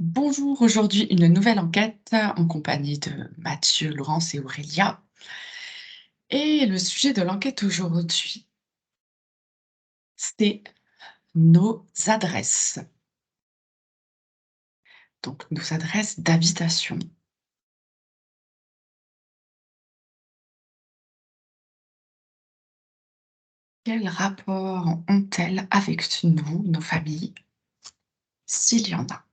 Bonjour, aujourd'hui une nouvelle enquête en compagnie de Mathieu, Laurence et Aurélia. Et le sujet de l'enquête aujourd'hui, c'est nos adresses. Donc nos adresses d'habitation. Quel rapport ont-elles avec nous, nos familles, s'il y en a?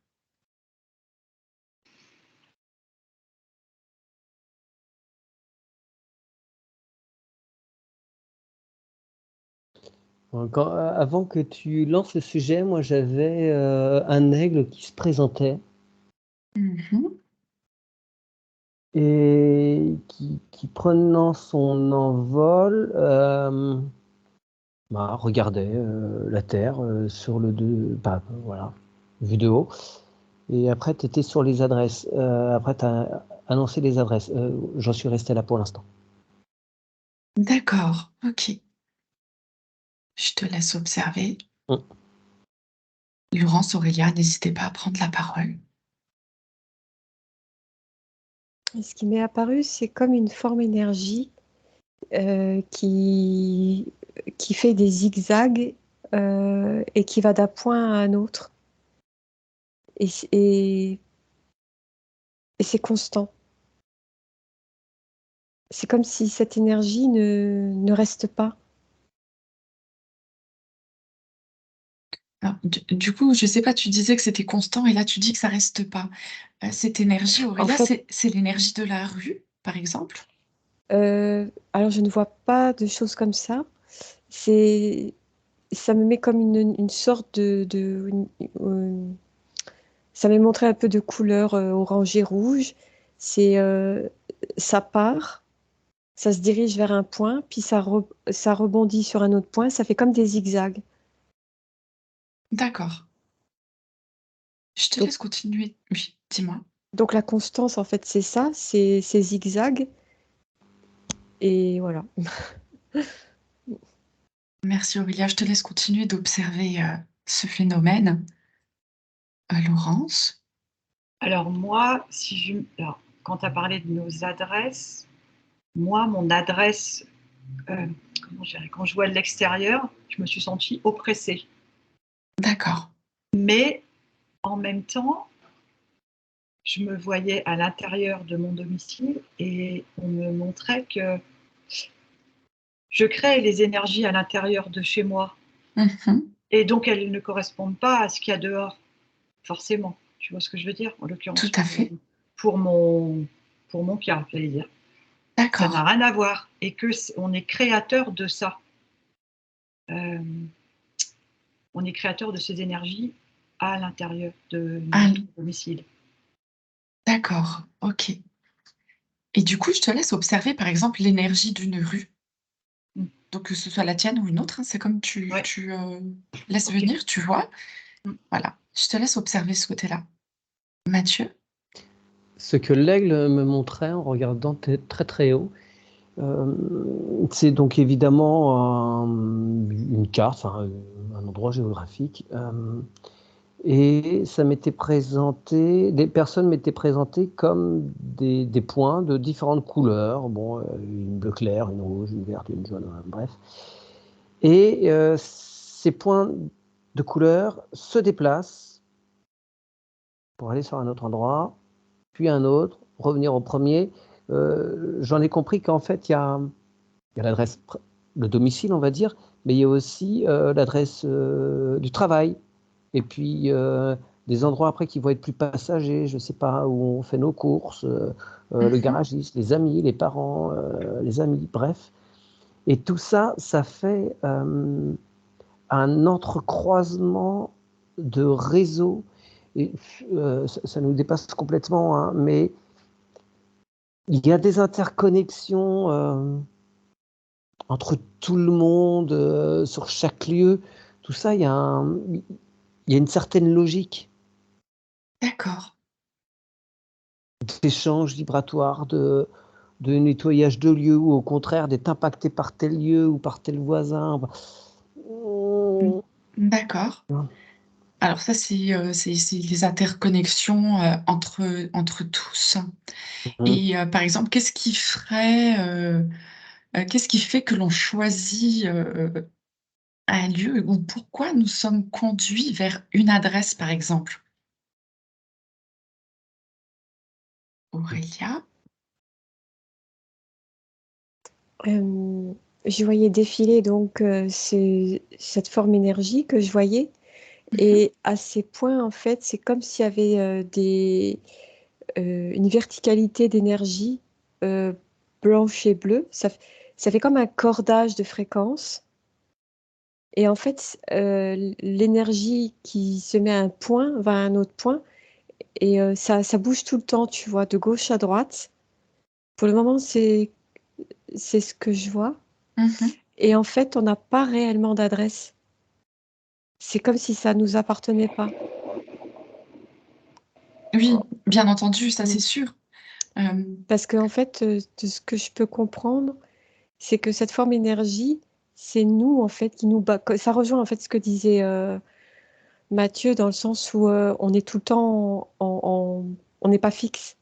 Avant que tu lances le sujet, moi j'avais un aigle qui se présentait Mhm. et qui prenant son envol, regardait la terre sur le voilà, vue de haut. Et après, tu étais sur les adresses. Après, tu as annoncé les adresses. J'en suis resté là pour l'instant. D'accord, ok. Je te laisse observer. Hum. Laurence, Aurélia, n'hésitez pas à prendre la parole. Et ce qui m'est apparu, c'est comme une forme énergie qui fait des zigzags et qui va d'un point à un autre. Et, et, et c'est constant. C'est comme si cette énergie ne reste pas. Alors, du coup, je sais pas, tu disais que c'était constant et là tu dis que ça reste pas. Cette énergie, En Aurélia, fait, c'est l'énergie de la rue, par exemple? alors je ne vois pas de choses comme ça. Ça me met comme une sorte ça m'est montré un peu de couleur orange et rouge. C'est, ça part. Ça se dirige vers un point, puis ça rebondit sur un autre point, ça fait comme des zigzags. D'accord. Je te Donc, laisse continuer. Oui, dis-moi. donc la constance, en fait, c'est ça, c'est ces zigzags. Et voilà. Merci Aurélia, je te laisse continuer d'observer ce phénomène. Laurence? Alors moi, alors, quand tu as parlé de nos adresses, moi, mon adresse, comment je dirais, quand je vois de l'extérieur, je me suis sentie oppressée. D'accord. Mais en même temps, je me voyais à l'intérieur de mon domicile et on me montrait que je crée les énergies à l'intérieur de chez moi. Mhm. Et donc, elles ne correspondent pas à ce qu'il y a dehors, forcément. Tu vois ce que je veux dire? En Tout l'occurrence, à fait. pour mon cas, j'allais dire. Ça n'a D'accord. rien à voir. Et on est créateur de ça. On est créateur de ces énergies à l'intérieur de Ah, notre domicile. d'accord, ok. Et du coup, je te laisse observer, par exemple, l'énergie d'une rue. Mm. Donc, que ce soit la tienne ou une autre, hein, c'est comme tu, Ouais. tu laisses Ok. venir, tu vois. Mm. Voilà, je te laisse observer ce côté-là. Mathieu? Ce que l'aigle me montrait en regardant très très haut, c'est donc évidemment une carte, enfin, un endroit géographique, et ça m'était présenté, des personnes m'étaient présentées comme des points de différentes couleurs, bon, une bleue claire, une rouge, une verte, une jaune, bref. Et ces points de couleur se déplacent pour aller sur un autre endroit, puis un autre, revenir au premier. J'en ai compris qu'en fait, il y a l'adresse, le domicile, on va dire, mais il y a aussi l'adresse du travail. Et puis, des endroits après qui vont être plus passagers, je ne sais pas, où on fait nos courses, le Mhm. garagiste, les amis, les parents, les amis, bref. Et tout ça, ça fait un entrecroisement de réseaux. Et ça nous dépasse complètement, hein, mais il y a des interconnexions entre tout le monde, sur chaque lieu. Tout ça, il y a une certaine logique D'accord. d'échange vibratoire, de nettoyage de lieux, ou au contraire d'être impacté par tel lieu ou par tel voisin. D'accord. Alors ça, c'est les interconnexions entre tous. Mhm. Et par exemple, qu'est-ce qui fait que l'on choisit un lieu ou pourquoi nous sommes conduits vers une adresse, par exemple? Aurélia? Euh, je voyais défiler donc cette forme énergie que je voyais. Mhm. Et à ces points, en fait, c'est comme s'il y avait une verticalité d'énergie euh, blanche et bleue. Ça fait comme un cordage de fréquences. Et en fait, l'énergie qui se met à un point va à un autre point. Et ça bouge tout le temps, tu vois, de gauche à droite. Pour le moment, c'est ce que je vois. Mhm. Et en fait, on n'a pas réellement d'adresse. C'est comme si ça nous appartenait pas. Oui, bien entendu, ça c'est Mm. sûr. Parce qu'en fait, de ce que je peux comprendre, c'est que cette forme énergie, c'est nous, en fait, qui nous bat. Ça rejoint, en fait, ce que disait Mathieu, dans le sens où on est tout le temps on n'est pas fixe.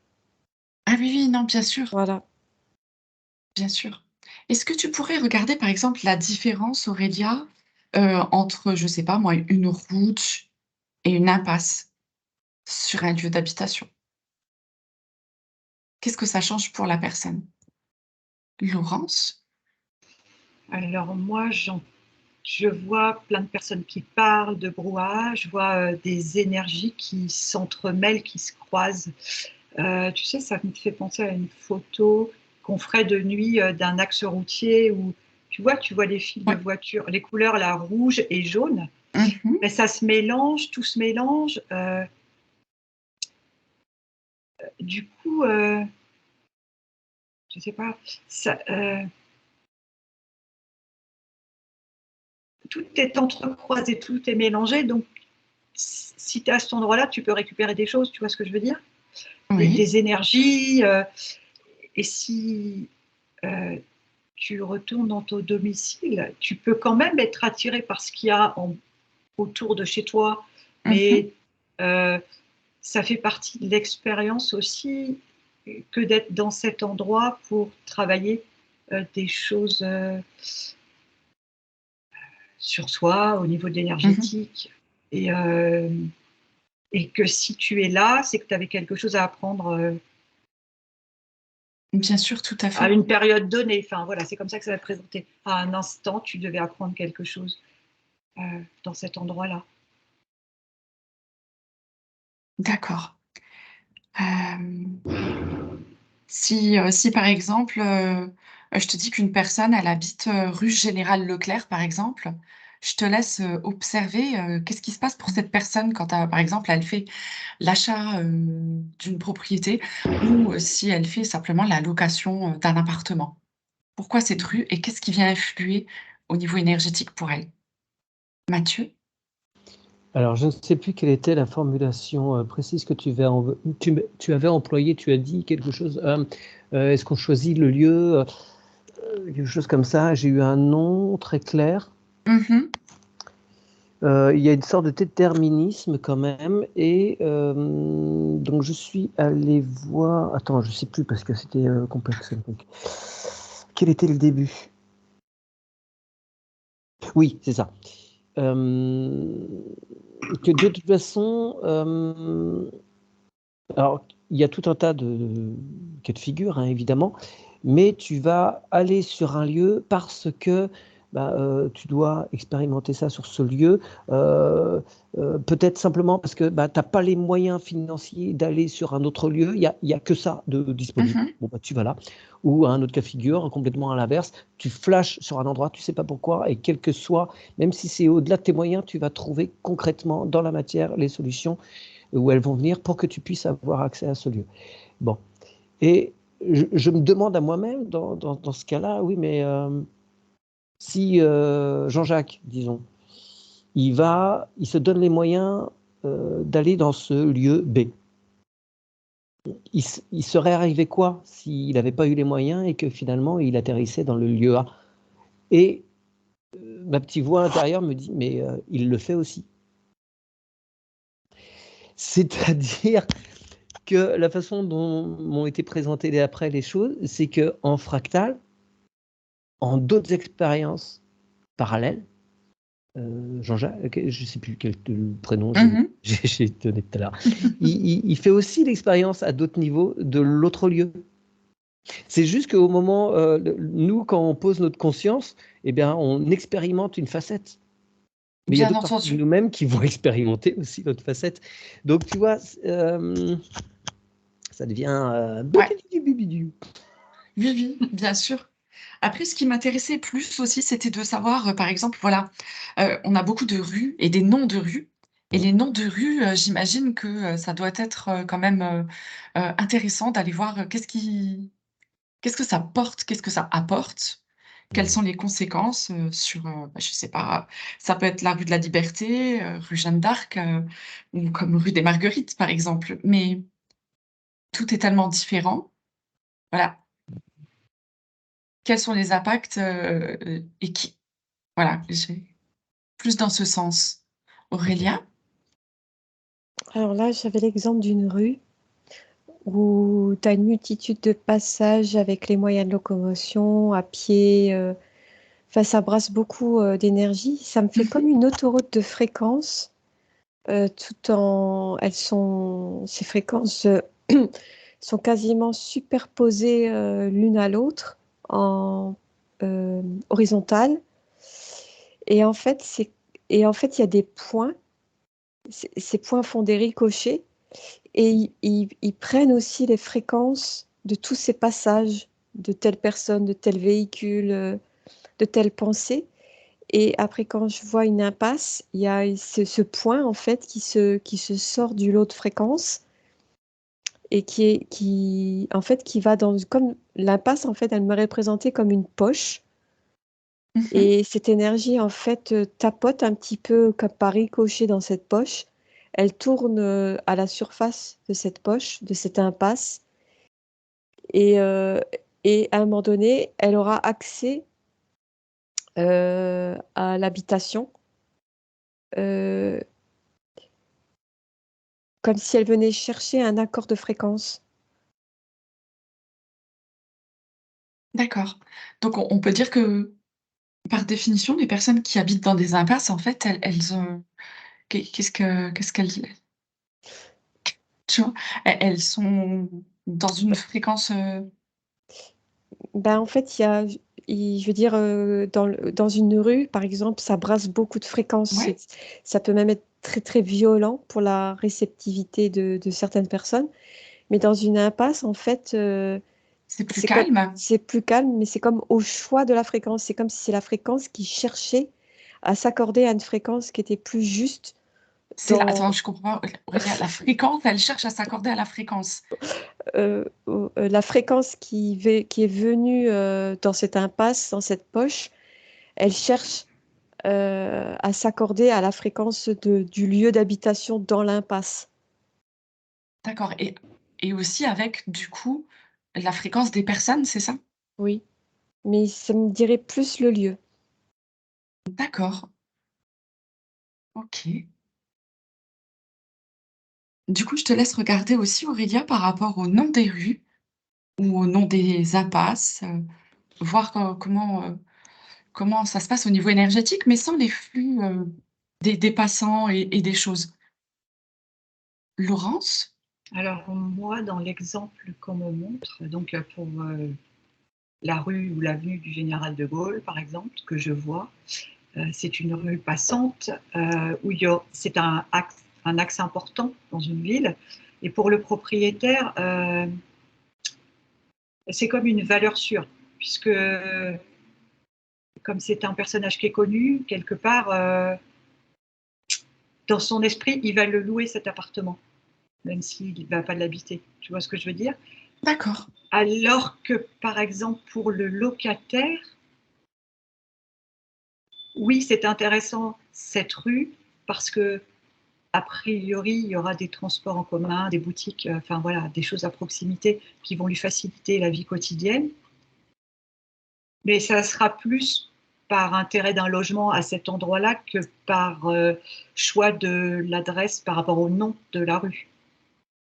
Ah oui, oui, non, bien sûr, Voilà. bien sûr. Est-ce que tu pourrais regarder, par exemple, la différence, Aurélia, entre, je sais pas moi, une route et une impasse sur un lieu d'habitation? Qu'est-ce que ça change pour la personne? Laurence? Alors moi, je vois plein de personnes qui parlent de brouhaha, je vois des énergies qui s'entremêlent, qui se croisent. Tu sais, ça me fait penser à une photo qu'on ferait de nuit d'un axe routier où tu vois les fils de Ouais. voiture, les couleurs là, rouge et jaune, Mhm. mais ça se mélange, tout se mélange. Du coup, je sais pas, ça, tout est entrecroisé, tout est mélangé. Donc, si tu es à cet endroit-là, tu peux récupérer des choses, tu vois ce que je veux dire? Oui. Des énergies. Et si euh, tu retournes dans ton domicile, tu peux quand même être attiré par ce qu'il y a autour de chez toi, Mhm. mais euh, ça fait partie de l'expérience aussi que d'être dans cet endroit pour travailler des choses sur soi au niveau de Mhm. l'énergétique. Et, euh, et que si tu es là, c'est que tu avais quelque chose à apprendre Bien sûr, tout à à fait. une période donnée. Enfin, voilà, c'est comme ça que ça va te présenter. À un instant, tu devais apprendre quelque chose dans cet endroit-là. D'accord. Si par exemple, je te dis qu'une personne, elle habite, rue Général Leclerc, par exemple, je te laisse, observer, qu'est-ce qui se passe pour cette personne quand, par exemple, elle fait l'achat, d'une propriété ou, si elle fait simplement la location, d'un appartement. Pourquoi cette rue et qu'est-ce qui vient influer au niveau énergétique pour elle? Mathieu? Alors, je ne sais plus quelle était la formulation précise que tu avais employée. Tu as dit quelque chose. Est-ce qu'on choisit le lieu quelque chose comme ça. J'ai eu un nom très clair. Mmh. Il y a une sorte de déterminisme quand même. Et donc, je suis allé voir. Attends, je ne sais plus parce que c'était complexe. Donc, quel était le début? Oui, c'est ça. Que de toute façon, alors, il y a tout un tas de cas de figure, hein, évidemment, mais tu vas aller sur un lieu parce que tu dois expérimenter ça sur ce lieu. euh, Peut-être simplement parce que tu n'as pas les moyens financiers d'aller sur un autre lieu. Il y a que ça de disponible. Mmh. Bon, tu vas là. Ou un autre cas de figure, complètement à l'inverse. Tu flashes sur un endroit, tu ne sais pas pourquoi, et quel que soit, même si c'est au-delà de tes moyens, tu vas trouver concrètement dans la matière les solutions où elles vont venir pour que tu puisses avoir accès à ce lieu. Bon. Et je me demande à moi-même, dans ce cas-là, oui, mais si Jean-Jacques, disons, il se donne les moyens d'aller dans ce lieu B, il serait arrivé quoi s'il n'avait pas eu les moyens et que finalement il atterrissait dans le lieu A? Et ma petite voix intérieure me dit, mais il le fait aussi. C'est-à-dire que la façon dont m'ont été présentées après les choses, c'est qu'en fractal, en d'autres expériences parallèles, Jean-Jacques, je ne sais plus quel prénom j'ai donné tout à l'heure, il fait aussi l'expérience à d'autres niveaux de l'autre lieu. C'est juste qu'au moment, nous, quand on pose notre conscience, eh bien, on expérimente une facette. Mais il y a Bien d'autres parties de entendu. nous-mêmes qui vont expérimenter aussi notre facette. Donc, tu vois, ça devient... Ouais. Oui, bien sûr. Après, ce qui m'intéressait plus aussi, c'était de savoir, par exemple, voilà, on a beaucoup de rues et des noms de rues. Et les noms de rues, j'imagine que ça doit être quand même intéressant d'aller voir qu'est-ce que ça porte, qu'est-ce que ça apporte, quelles sont les conséquences sur, je sais pas, ça peut être la rue de la Liberté, rue Jeanne d'Arc, ou comme rue des Marguerites, par exemple. Mais tout est tellement différent. Voilà. Quels sont les impacts et qui. Voilà, j'ai plus dans ce sens. Aurélia? Alors là, j'avais l'exemple d'une rue où tu as une multitude de passages avec les moyens de locomotion, à pied. Enfin, ça brasse beaucoup d'énergie. Ça me fait comme une autoroute de fréquences, tout en... Ces fréquences sont quasiment superposées l'une à l'autre en horizontale. Et en fait, il y a des points. Ces points font des ricochets et ils prennent aussi les fréquences de tous ces passages de telle personne, de tel véhicule, de telle pensée. Et après, quand je vois une impasse, il y a ce point en fait qui se sort du lot de fréquences et en fait, qui va dans comme l'impasse en fait, elle me représentait comme une poche. Et cette énergie, en fait, tapote un petit peu comme par ricochet dans cette poche. Elle tourne à la surface de cette poche, de cette impasse. Et, euh, et à un moment donné, elle aura accès à l'habitation, euh, comme si elle venait chercher un accord de fréquence. D'accord. Donc on peut dire que, par définition, les personnes qui habitent dans des impasses, en fait, elles ont qu'est-ce qu'elles tu vois? Elles sont dans une fréquence, Ben, en fait, je veux dire, dans une rue, par exemple, ça brasse beaucoup de fréquences. ouais, Ça peut même être très, très violent pour la réceptivité de certaines personnes. Mais dans une impasse, en fait, c'est plus calme? c'est plus calme, mais c'est comme au choix de la fréquence. C'est comme si c'est la fréquence qui cherchait à s'accorder à une fréquence qui était plus juste Attends, dans je comprends pas, Aurélia, la fréquence, elle cherche à s'accorder à la fréquence. la fréquence qui est venue dans cette impasse, dans cette poche. Elle cherche à s'accorder à la fréquence du lieu d'habitation dans l'impasse. D'accord et aussi avec, du coup, la fréquence des personnes, c'est ça? Oui, mais ça me dirait plus le lieu. D'accord, OK. Du coup, je te laisse regarder aussi, Aurélia, par rapport au nom des rues ou au nom des impasses, voir comment ça se passe au niveau énergétique, mais sans les flux, des passants et des choses. Laurence? Alors moi, dans l'exemple qu'on me montre, donc pour la rue ou l'avenue du Général de Gaulle, par exemple, que je vois, c'est une rue passante où c'est un axe important dans une ville. Et pour le propriétaire, c'est comme une valeur sûre, puisque comme c'est un personnage qui est connu, quelque part, dans son esprit, il va le louer cet appartement, même s'il ne va pas l'habiter. Tu vois ce que je veux dire? D'accord. Alors que, par exemple, pour le locataire, oui, c'est intéressant cette rue parce que a priori, il y aura des transports en commun, des boutiques, enfin voilà, des choses à proximité qui vont lui faciliter la vie quotidienne. Mais ça sera plus par intérêt d'un logement à cet endroit-là que par choix de l'adresse par rapport au nom de la rue.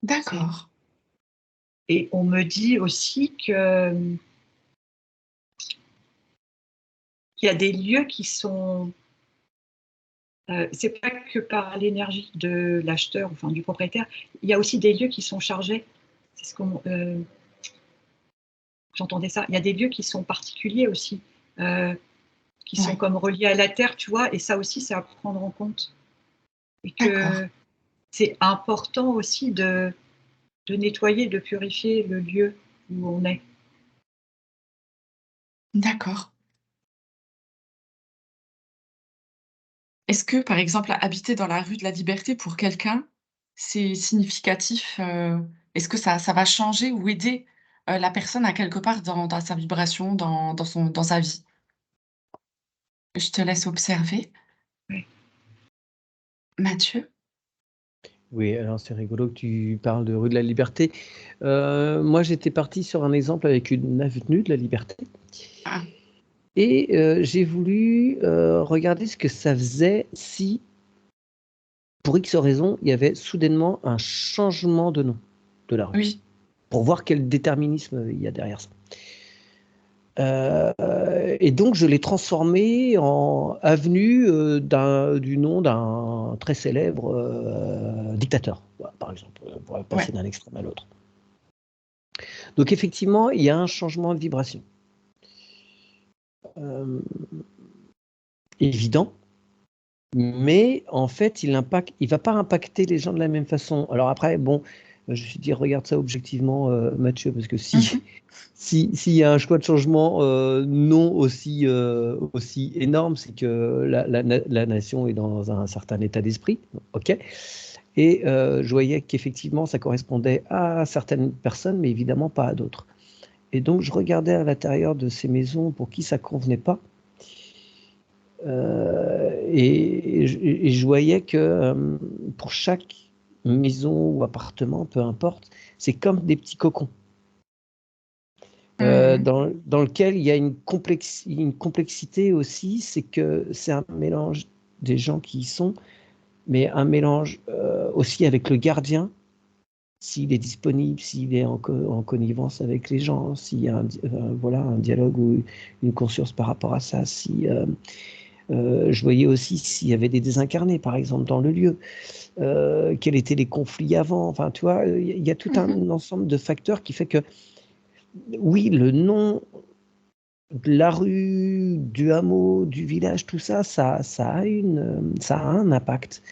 D'accord. Et on me dit aussi qu'il y a des lieux qui sont... c'est pas que par l'énergie de l'acheteur, enfin du propriétaire, il y a aussi des lieux qui sont chargés. C'est ce qu'on... j'entendais ça. Il y a des lieux qui sont particuliers aussi, qui sont Ouais. comme reliés à la terre, tu vois, et ça aussi, c'est à prendre en compte. Et D'accord. que c'est important aussi de nettoyer, de purifier le lieu où on est. D'accord. Est-ce que, par exemple, habiter dans la rue de la Liberté pour quelqu'un, c'est significatif, est-ce que ça va changer ou aider, la personne à quelque part dans sa vibration, dans sa vie? Je te laisse observer. Ouais. Mathieu? Oui, alors c'est rigolo que tu parles de rue de la Liberté. Moi, j'étais parti sur un exemple avec une avenue de la Liberté Ah, et j'ai voulu, regarder ce que ça faisait si, pour X raisons, il y avait soudainement un changement de nom de la rue, oui, pour voir quel déterminisme il y a derrière ça. Et donc je l'ai transformé en avenue, du nom d'un très célèbre, dictateur, voilà, par exemple, pour passer ouais, d'un extrême à l'autre. Donc effectivement, il y a un changement de vibration. Évident, mais en fait, il va pas impacter les gens de la même façon. Alors après, bon, je me suis dit: «Regarde ça objectivement, Mathieu», parce que mmh s'il y a un choix de changement, non aussi, aussi énorme, c'est que la nation est dans un certain état d'esprit, OK, et je voyais qu'effectivement ça correspondait à certaines personnes, mais évidemment pas à d'autres. Et donc je regardais à l'intérieur de ces maisons pour qui ça convenait pas, et je voyais que, pour chaque maison ou appartement, peu importe, c'est comme des petits cocons, mh. dans lequel il y a une complexité aussi, c'est que c'est un mélange des gens qui y sont, mais un mélange, aussi avec le gardien, s'il est disponible, s'il est en connivence avec les gens, s'il y a voilà, un dialogue ou une conscience par rapport à ça, si, je voyais aussi s'il y avait des désincarnés, par exemple, dans le lieu, quels étaient les conflits avant. Enfin, tu vois, il y a tout Mmh. un ensemble de facteurs qui fait que, oui, le nom de la rue, du hameau, du village, tout ça, ça a un impact.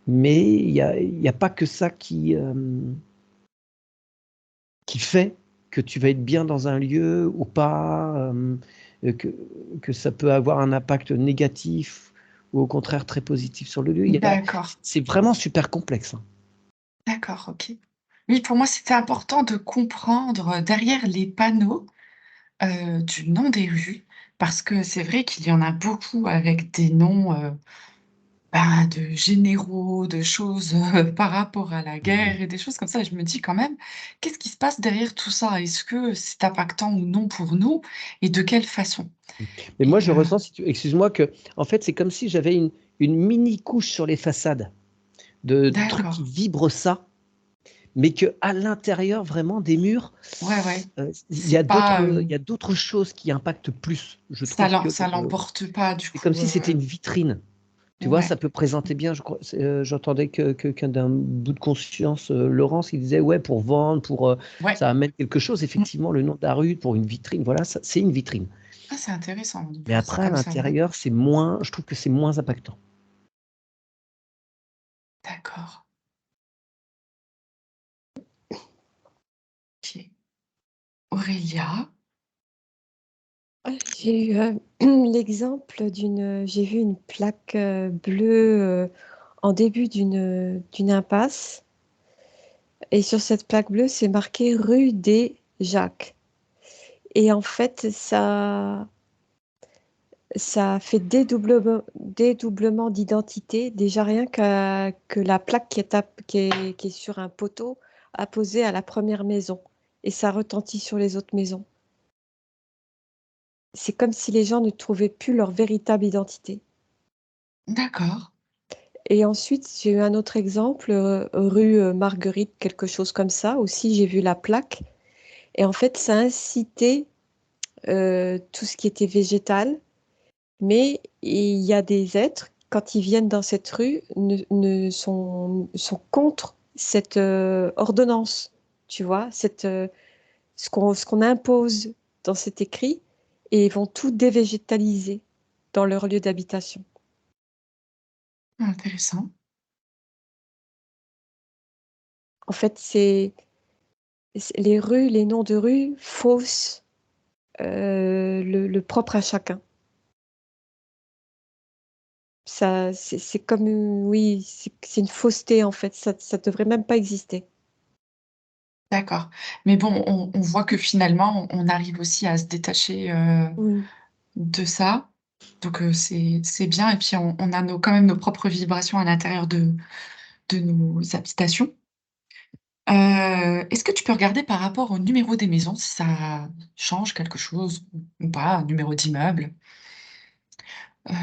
Mais il y a pas que ça qui fait que tu vas être bien dans un lieu ou pas, que, que ça peut avoir un impact négatif ou au contraire très positif sur le lieu. D'accord, C'est vraiment super complexe, hein. d'accord, OK. Oui, pour moi, c'était important de comprendre, derrière les panneaux, du nom des rues, parce que c'est vrai qu'il y en a beaucoup avec des noms, ben, de généraux, de choses, par rapport à la Mhm. guerre et des choses comme ça et je me dis quand même: «Qu'est-ce qui se passe derrière tout ça? Est-ce que c'est impactant ou non pour nous et de quelle façon?» Mais moi, et je ressens, excuse-moi, que en fait, c'est comme si j'avais une mini couche sur les façades de trucs qui d'accord. vibrent ça, mais que à l'intérieur vraiment des murs, Ouais, ouais. il C'est pas, y a d'autres choses qui impactent plus. Je ça trouve que, l'emporte pas du c'est comme coup, si c'était une vitrine. Tu vois, ça ouais. peut présenter bien, je crois, j'entendais qu'un d'un bout de conscience, Laurence, il disait: «Ouais, pour vendre, Ouais. ça amène quelque chose». Mmh. Effectivement, le nom de la rue pour une vitrine, voilà, ça c'est une vitrine. Ah, c'est intéressant de Mais voir ça après à comme ça, ouais. l'intérieur, je trouve que c'est moins impactant. D'accord, OK. Aurélia? J'ai eu l'exemple j'ai vu une plaque bleue en début d'une impasse. Et sur cette plaque bleue, c'est marqué rue des Jacques. Et en fait, ça fait dédoublement d'identité. Déjà rien que la plaque qui est sur un poteau apposé à la première maison. Et ça retentit sur les autres maisons. c'est comme si les gens ne trouvaient plus leur véritable identité. D'accord. Et ensuite, j'ai eu un autre exemple, rue Marguerite, quelque chose comme ça. Aussi, j'ai vu la plaque. Et en fait, ça incitait tout ce qui était végétal. Mais il y a des êtres, quand ils viennent dans cette rue, sont contre cette ordonnance, tu vois, ce qu'on impose dans cet écrit, et ils vont tout dévégétaliser dans leur lieu d'habitation. Intéressant. En fait, les rues, les noms de rues faussent le propre à chacun. Ça, c'est comme, oui, c'est une fausseté en fait. Ça devrait même pas exister. D'accord. Mais bon, on voit que finalement, on arrive aussi à se détacher, Oui, de ça. Donc, c'est bien et puis on a quand même nos propres vibrations à l'intérieur de nos habitations. Est-ce que tu peux regarder par rapport au numéro des maisons si ça change quelque chose ou pas? Un numéro d'immeuble?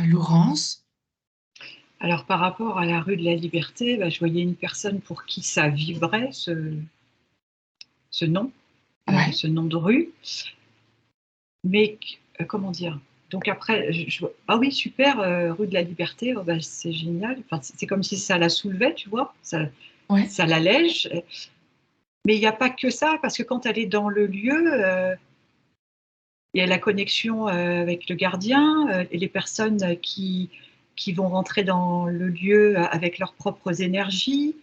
Laurence? Alors, par rapport à la rue de la Liberté, bah, je voyais une personne pour qui ça vibrait, ce nom, Ouais, ce nom de rue. Mais comment dire? Donc après, ah oui, super, rue de la Liberté, oh bah, c'est génial. Enfin, c'est comme si ça la soulevait, tu vois, ouais, ça l'allège. Mais il n'y a pas que ça, parce que quand elle est dans le lieu, il y a la connexion avec le gardien et les personnes qui vont rentrer dans le lieu avec leurs propres énergies.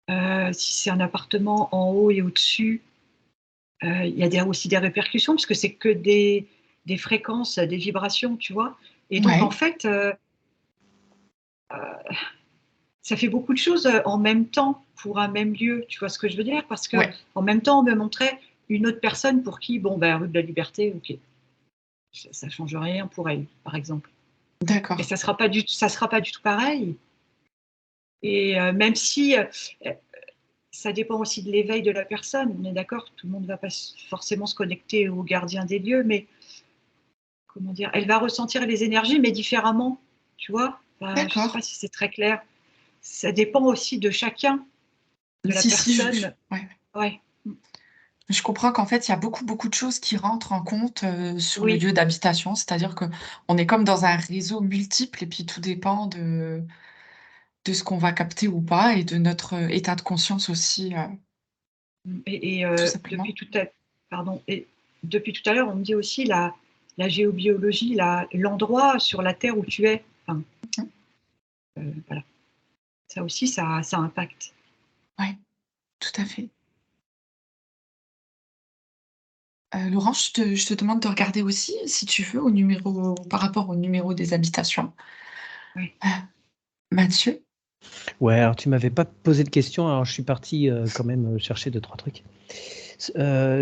Si c'est un appartement en haut et au-dessus, il y a aussi des répercussions, parce que c'est que des fréquences, des vibrations, tu vois. Et donc, en ouais, fait, ça fait beaucoup de choses en même temps pour un même lieu, tu vois ce que je veux dire? Parce que ouais, en même temps, on me montrait une autre personne pour qui, bon, ben, rue de la Liberté, ok, ça change rien pour elle, par exemple. Et d'accord. ça sera pas du tout pareil. Et même si ça dépend aussi de l'éveil de la personne, on est d'accord, tout le monde ne va pas forcément se connecter au gardien des lieux, mais comment dire, elle va ressentir les énergies, mais différemment, tu vois. Enfin, je ne sais D'accord. pas si c'est très clair. Ça dépend aussi de chacun, de la Si, si, personne. ouais. Ouais, Je comprends qu'en fait, il y a beaucoup, beaucoup de choses qui rentrent en compte, sur le oui, lieu d'habitation. C'est-à-dire que on est comme dans un réseau multiple et puis tout dépend de ce qu'on va capter ou pas et de notre, état de conscience aussi, et tout simplement. depuis tout à l'heure, on me dit aussi la géobiologie, l'endroit sur la Terre où tu es. Enfin, Mmh. voilà. Ça aussi, ça impacte. Ouais, tout à fait. Laurent, je te demande de regarder aussi, si tu veux, par rapport au numéro des habitations. Ouais. Mathieu? Ouais, alors tu m'avais pas posé de questions, alors je suis parti quand même chercher 2-3 trucs.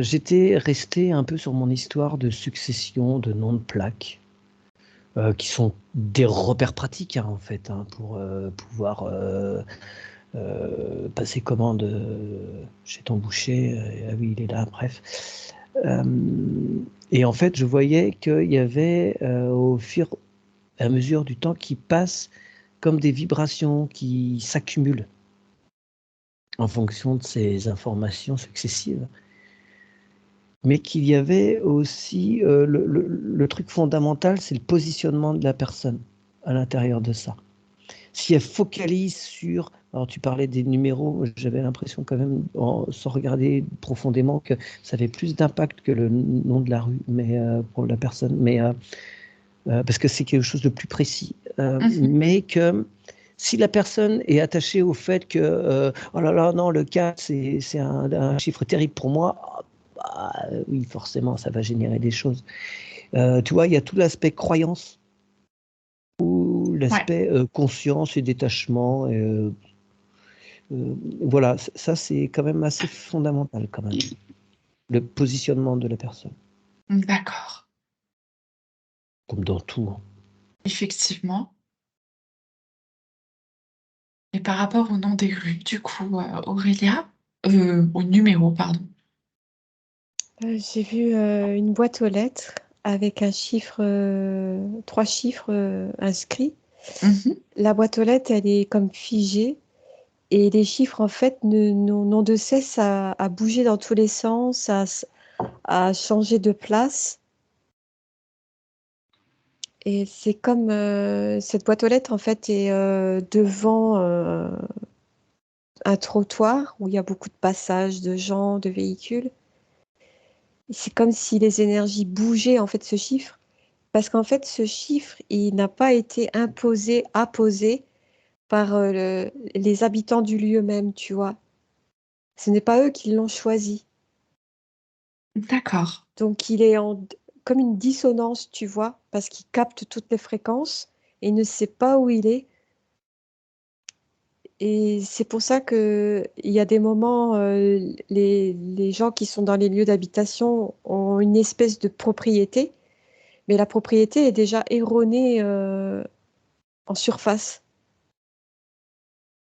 J'étais resté un peu sur mon histoire de succession de noms de plaques, qui sont des repères pratiques en fait, hein, pour pouvoir passer commande chez ton boucher. Ah oui, il est là, bref. Euh, et en fait, je voyais qu'il y avait au fur et à mesure du temps qui passe comme des vibrations qui s'accumulent en fonction de ces informations successives. Mais qu'il y avait aussi le truc fondamental, c'est le positionnement de la personne à l'intérieur de ça. Si elle focalise sur, alors tu parlais des numéros, j'avais l'impression quand même, sans regarder profondément, que ça avait plus d'impact que le nom de la rue, mais pour la personne, mais parce que c'est quelque chose de plus précis, Mmh. mais que si la personne est attachée au fait que oh là là non le 4 c'est un chiffre terrible pour moi, bah, oui forcément ça va générer des choses. Tu vois, il y a tout l'aspect croyance ou Ouais, l'aspect conscience et détachement. Voilà, ça c'est quand même assez fondamental quand même, le positionnement de la personne, d'accord. comme dans tout, hein. Effectivement. Et par rapport au nom des rues, du coup, Aurélia? Au numéro, pardon. J'ai vu une boîte aux lettres avec un chiffre, 3 chiffres inscrits. Mhm. La boîte aux lettres, elle est comme figée et les chiffres, en fait, n'ont de cesse à bouger dans tous les sens, à changer de place. Et c'est comme cette boîte aux lettres, en fait, est devant un trottoir où il y a beaucoup de passages de gens, de véhicules. C'est comme si les énergies bougeaient, en fait, ce chiffre. Parce qu'en fait, ce chiffre, il n'a pas été imposé, apposé par les habitants du lieu même, tu vois. Ce n'est pas eux qui l'ont choisi. D'accord. Donc, il est comme une dissonance, tu vois, parce qu'il capte toutes les fréquences et il ne sait pas où il est. Et c'est pour ça que il y a des moments, les gens qui sont dans les lieux d'habitation ont une espèce de propriété, mais la propriété est déjà erronée en surface.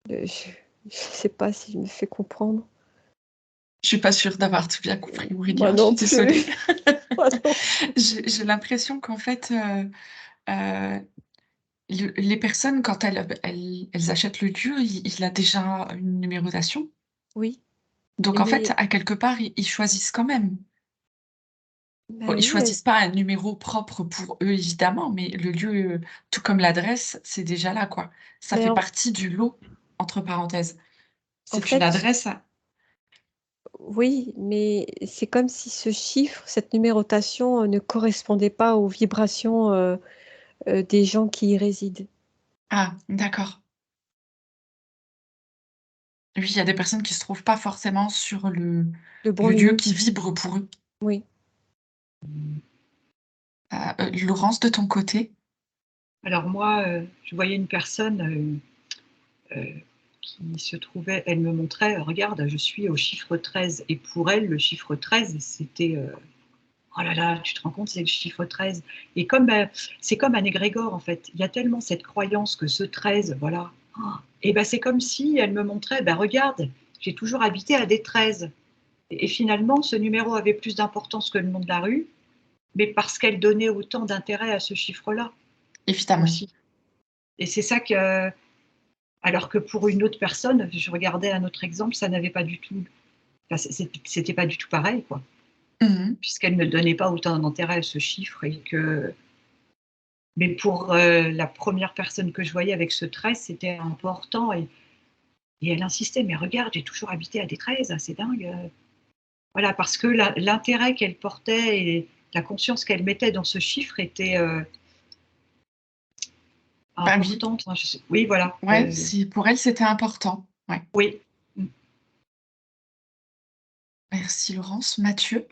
Je ne sais pas si je me fais comprendre. Je suis pas sûre d'avoir tout bien compris, Moi Aurélia. Je suis non désolée. plus. Moi non. J'ai l'impression qu'en fait, euh, les personnes, quand elles achètent le lieu, il a déjà une numérotation. Oui, Donc en fait, mais à quelque part, ils choisissent quand même. Bon, bah ils oui, choisissent pas un numéro propre pour eux, évidemment, mais le lieu, tout comme l'adresse, c'est déjà là, quoi. Ça mais fait partie du lot, entre parenthèses. en C'est une fait, adresse. oui, mais c'est comme si ce chiffre, cette numérotation ne correspondait pas aux vibrations des gens qui y résident. Ah, d'accord. Oui, il y a des personnes qui se trouvent pas forcément sur Le bon le lieu lieu, qui vibre pour eux. oui. Laurence, de ton côté? Alors moi, je voyais une personne qui se trouvait, elle me montrait, regarde, je suis au chiffre 13. Et pour elle, le chiffre 13, c'était, oh là là, tu te rends compte, c'est le chiffre 13. Et comme c'est comme un égrégore, en fait. Il y a tellement cette croyance que ce 13, voilà. Et ben c'est comme si elle me montrait, ben regarde, j'ai toujours habité à des 13. Et finalement, ce numéro avait plus d'importance que le nom de la rue, mais parce qu'elle donnait autant d'intérêt à ce chiffre-là Évidemment. aussi. Et c'est ça que, alors que pour une autre personne, je regardais un autre exemple, ça n'avait pas du tout, enfin, c'était pas du tout pareil, quoi, Mhm. puisqu'elle ne donnait pas autant d'intérêt à ce chiffre et que, mais pour la première personne que je voyais avec ce 13, c'était important et elle insistait, mais regarde, j'ai toujours habité à des 13, c'est dingue. Voilà, parce que l'intérêt qu'elle portait et la conscience qu'elle mettait dans ce chiffre était Bah oui, importante. Hein, oui, voilà. ouais, si pour elle c'était important. Ouais. Oui. Merci Laurence. Mathieu?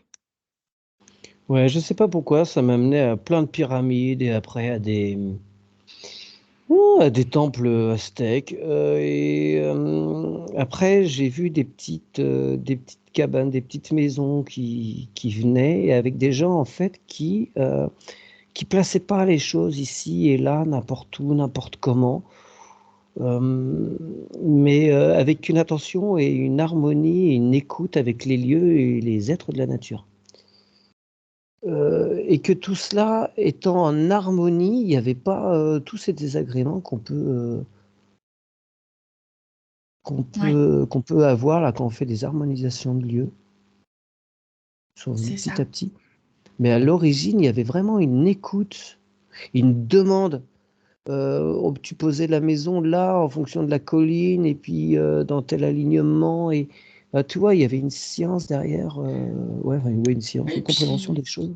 Ouais, je sais pas pourquoi, ça m'a amené à plein de pyramides et après à des temples aztèques. Après, j'ai vu des petites cabanes, des petites maisons qui venaient et avec des gens en fait qui plaçaient pas les choses ici et là, n'importe où, n'importe comment. Mais avec une attention et une harmonie et une écoute avec les lieux et les êtres de la nature. Et que tout cela étant en harmonie, il n'y avait pas tous ces désagréments Ouais, qu'on peut avoir là quand on fait des harmonisations de lieux. Ils sont venus c'est petit ça. à petit. Mais à l'origine, il y avait vraiment une écoute, une demande. Tu posais la maison là en fonction de la colline et puis dans tel alignement. Et tu vois, il y avait une science derrière. Ouais, enfin, ouais, une science, Et une compréhension puis, des choses.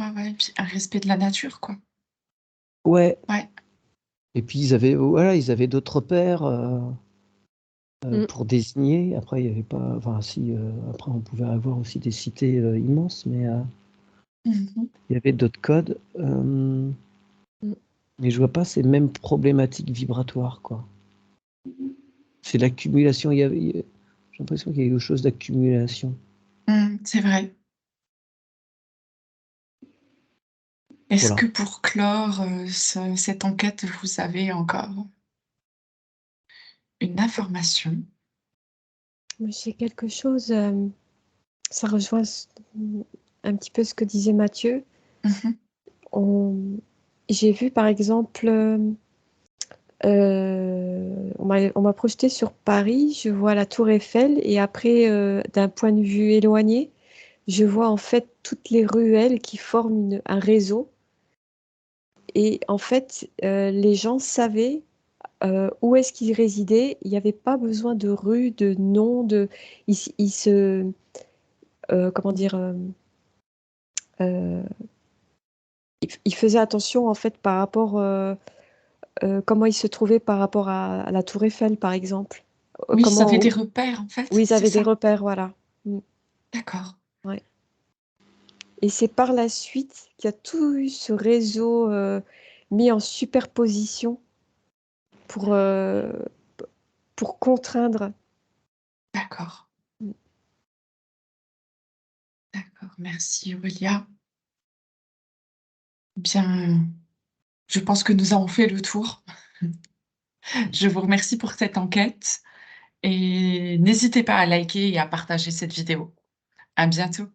ouais, ouais, et puis un respect de la nature, quoi. Ouais. Ouais. Et puis voilà, ils avaient d'autres pères Mm. pour désigner. Après, il y avait pas. Enfin, si. Après, on pouvait avoir aussi des cités immenses, mais Mhm. il y avait d'autres codes. Mm. Mais je vois pas ces mêmes problématiques vibratoires, quoi. C'est l'accumulation. J'ai l'impression qu'il y a quelque chose d'accumulation. C'est vrai. Est-ce Voilà. que pour clore cette enquête, vous avez encore une information? J'ai quelque chose, ça rejoint un petit peu ce que disait Mathieu. Mhm. J'ai vu par exemple, on m'a projeté sur Paris, je vois la Tour Eiffel et après, d'un point de vue éloigné, je vois en fait toutes les ruelles qui forment un réseau. Et en fait, les gens savaient où est-ce qu'ils résidaient. Il n'y avait pas besoin de rue, de nom, ils se, comment dire, euh, ils faisaient attention en fait par rapport, comment ils se trouvaient par rapport à la Tour Eiffel, par exemple. Oui, ça fait Comment, des repères, en où fait, ils c'est avaient des ça? repères, voilà. Mm, D'accord. ouais. Et c'est par la suite qu'il y a tout eu ce réseau mis en superposition pour, euh, pour contraindre. D'accord. D'accord. Merci, Aurélia. Bien, je pense que nous avons fait le tour. Je vous remercie pour cette enquête et n'hésitez pas à liker et à partager cette vidéo. À bientôt.